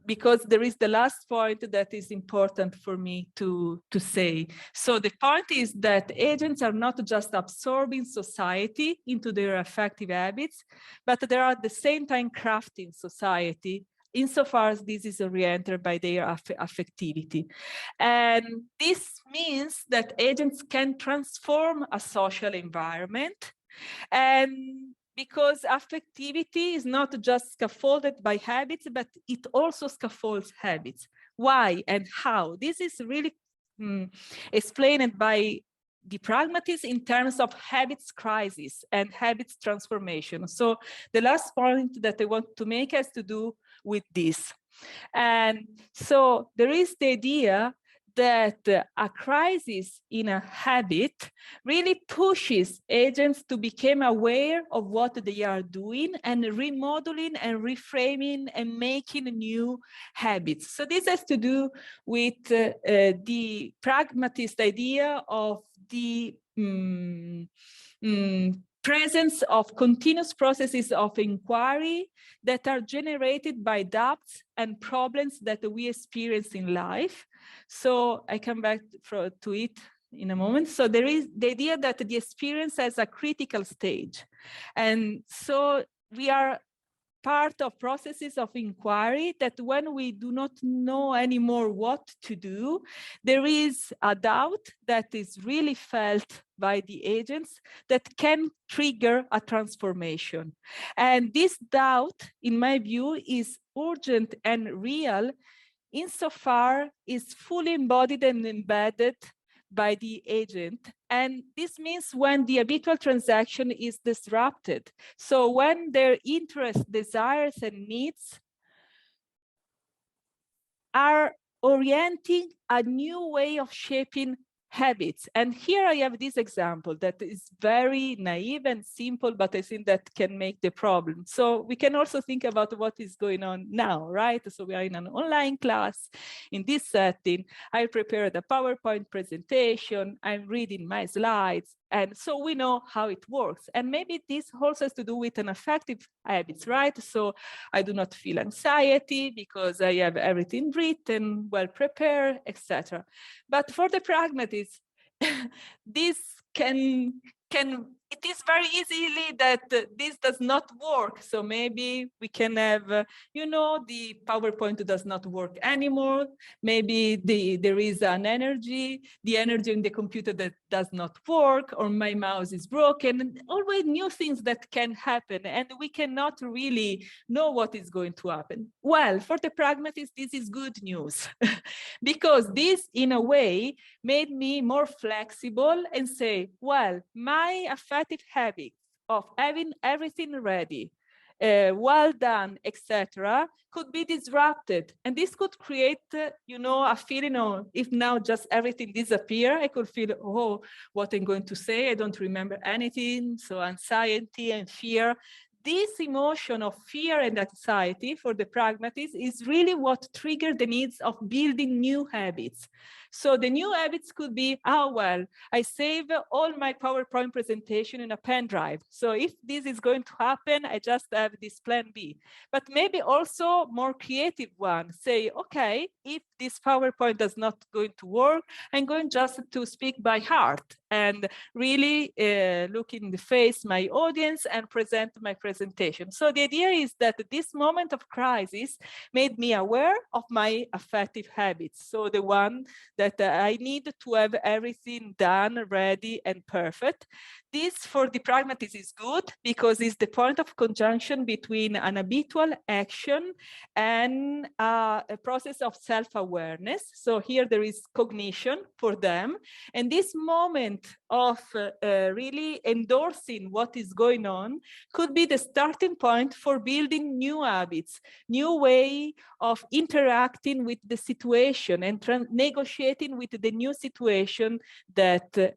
because there is the last point that is important for me to say. So the point is that agents are not just absorbing society into their affective habits, but they are at the same time crafting society insofar as this is oriented by their affectivity. And this means that agents can transform a social environment, and because affectivity is not just scaffolded by habits, but it also scaffolds habits. Why and how? This is really explained by the pragmatists in terms of habits crisis and habits transformation. So the last point that I want to make has to do with this. And so there is the idea that a crisis in a habit really pushes agents to become aware of what they are doing and remodeling and reframing and making new habits. So this has to do with the pragmatist idea of the presence of continuous processes of inquiry that are generated by doubts and problems that we experience in life. So I come back to it in a moment. So there is the idea that the experience has a critical stage. And so we are part of processes of inquiry that when we do not know anymore what to do, there is a doubt that is really felt by the agents that can trigger a transformation. And this doubt, in my view, is urgent and real insofar is fully embodied and embedded by the agent. And this means when the habitual transaction is disrupted. So when their interests, desires, and needs are orienting a new way of shaping habits. And here I have this example that is very naive and simple, but I think that can make the problem. So we can also think about what is going on now, right? So we are in an online class. In this setting, I prepared a PowerPoint presentation. I'm reading my slides. And so we know how it works. And maybe this also has to do with an affective habits, right? So I do not feel anxiety because I have everything written, well prepared, etc. But for the pragmatists, this it is very easily that this does not work. So maybe we can have, the PowerPoint does not work anymore. Maybe there is the energy in the computer that does not work, or my mouse is broken, and always new things that can happen. And we cannot really know what is going to happen. Well, for the pragmatists, this is good news because this, in a way, made me more flexible and say, well, my affective habit of having everything ready, well done, etc., could be disrupted. And this could create, a feeling of, if now just everything disappear, I could feel, oh, what I'm going to say, I don't remember anything. So anxiety and fear. This emotion of fear and anxiety for the pragmatists is really what triggered the needs of building new habits. So the new habits could be, well, I save all my PowerPoint presentation in a pen drive. So if this is going to happen, I just have this plan B. But maybe also more creative one, say, okay, if this PowerPoint does not going to work, I'm going just to speak by heart and really look in the face my audience and present my presentation. So the idea is that this moment of crisis made me aware of my affective habits. So the one that I need to have everything done, ready, and perfect. This, for the pragmatist, is good because it's the point of conjunction between an habitual action and a process of self-awareness. So here there is cognition for them. And this moment of really endorsing what is going on could be the starting point for building new habits, new way of interacting with the situation and negotiating with the new situation that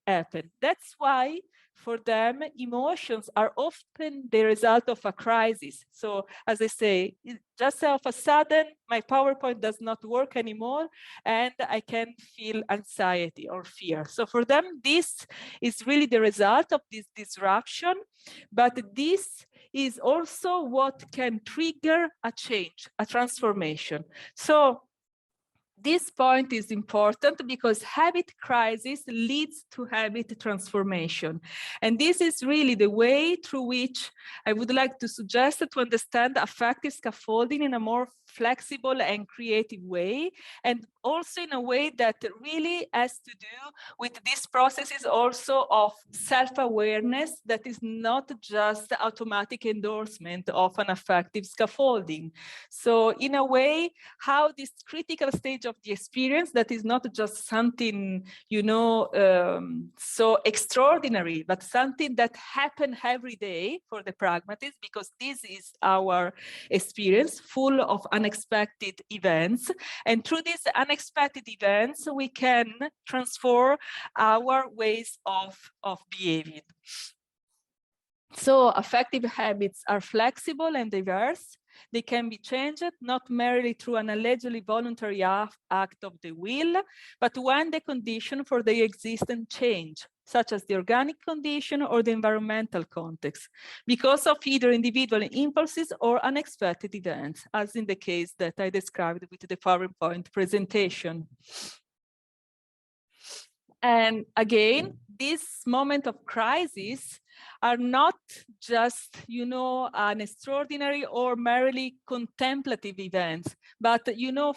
happened. That's why why for them, emotions are often the result of a crisis. So as I say, just all of a sudden, my PowerPoint does not work anymore, and I can feel anxiety or fear. So for them, this is really the result of this disruption, but this is also what can trigger a change, a transformation. So this point is important because habit crisis leads to habit transformation. And this is really the way through which I would like to suggest to understand affective scaffolding in a more flexible and creative way, and also in a way that really has to do with these processes also of self-awareness that is not just automatic endorsement of an affective scaffolding. So in a way, how this critical stage of the experience that is not just something, so extraordinary, but something that happens every day for the pragmatist, because this is our experience full of unexpected events. And through these unexpected events, we can transform our ways of behaving. So affective habits are flexible and diverse. They can be changed not merely through an allegedly voluntary act of the will, but when the condition for their existence change, such as the organic condition or the environmental context, because of either individual impulses or unexpected events, as in the case that I described with the PowerPoint presentation. And again, this moment of crisis are not just, an extraordinary or merely contemplative event, but,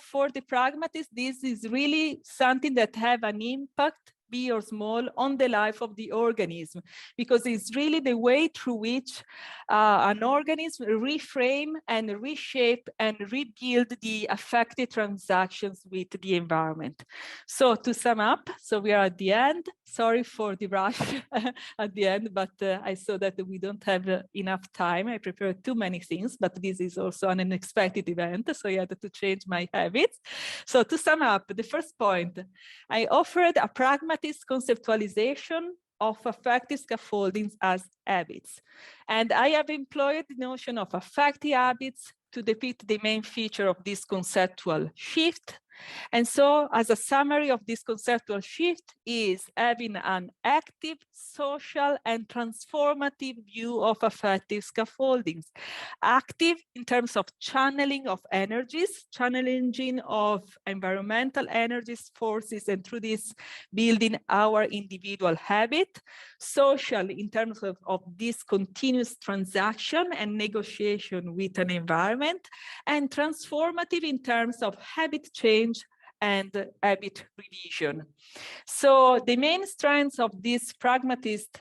for the pragmatist, this is really something that have an impact, big or small, on the life of the organism, because it's really the way through which an organism reframe and reshape and rebuild the affected transactions with the environment. So to sum up, so we are at the end. Sorry for the rush at the end, but I saw that we don't have enough time. I prepared too many things, but this is also an unexpected event, so I had to change my habits. So to sum up, the first point, I offered a pragmatist conceptualization of affective scaffoldings as habits. And I have employed the notion of affective habits to depict the main feature of this conceptual shift. And so, as a summary of this conceptual shift is having an active, social, and transformative view of affective scaffoldings. Active in terms of channeling of energies, channeling of environmental energies, forces, and through this building our individual habit. Social in terms of this continuous transaction and negotiation with an environment, and transformative in terms of habit change and habit revision. So the main strengths of this pragmatist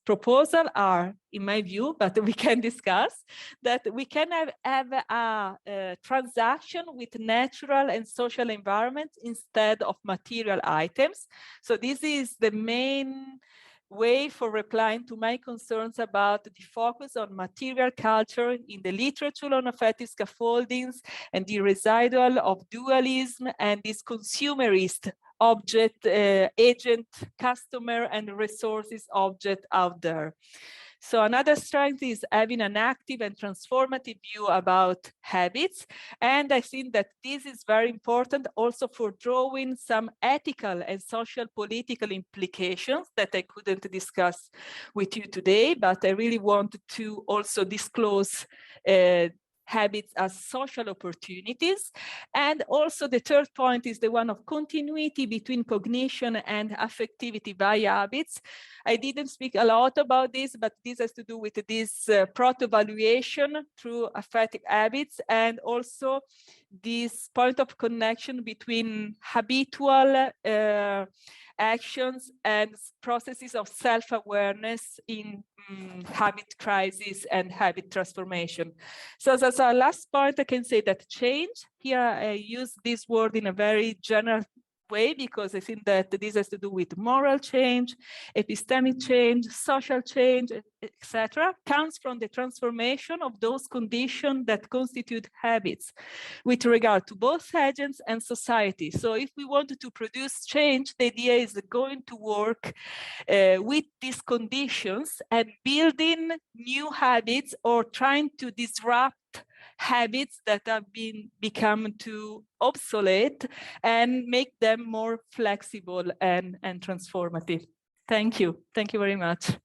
proposal are, in my view, but we can discuss, that we can have a transaction with natural and social environments instead of material items. So this is the main way for replying to my concerns about the focus on material culture in the literature on affective scaffoldings and the residual of dualism and this consumerist object, agent, customer, and resources object out there. So another strength is having an active and transformative view about habits. And I think that this is very important also for drawing some ethical and social political implications that I couldn't discuss with you today, but I really wanted to also disclose habits as social opportunities. And also the third point is the one of continuity between cognition and affectivity via habits. I didn't speak a lot about this, but this has to do with this proto-valuation through affective habits, and also this point of connection between habitual actions and processes of self-awareness in habit crisis and habit transformation. So as a last point, I can say that change, here I use this word in a very general way, because I think that this has to do with moral change, epistemic change, social change, etc., comes from the transformation of those conditions that constitute habits with regard to both agents and society. So if we want to produce change, the idea is going to work with these conditions and building new habits or trying to disrupt habits that have become too obsolete and make them more flexible and transformative. Thank you. Thank you very much.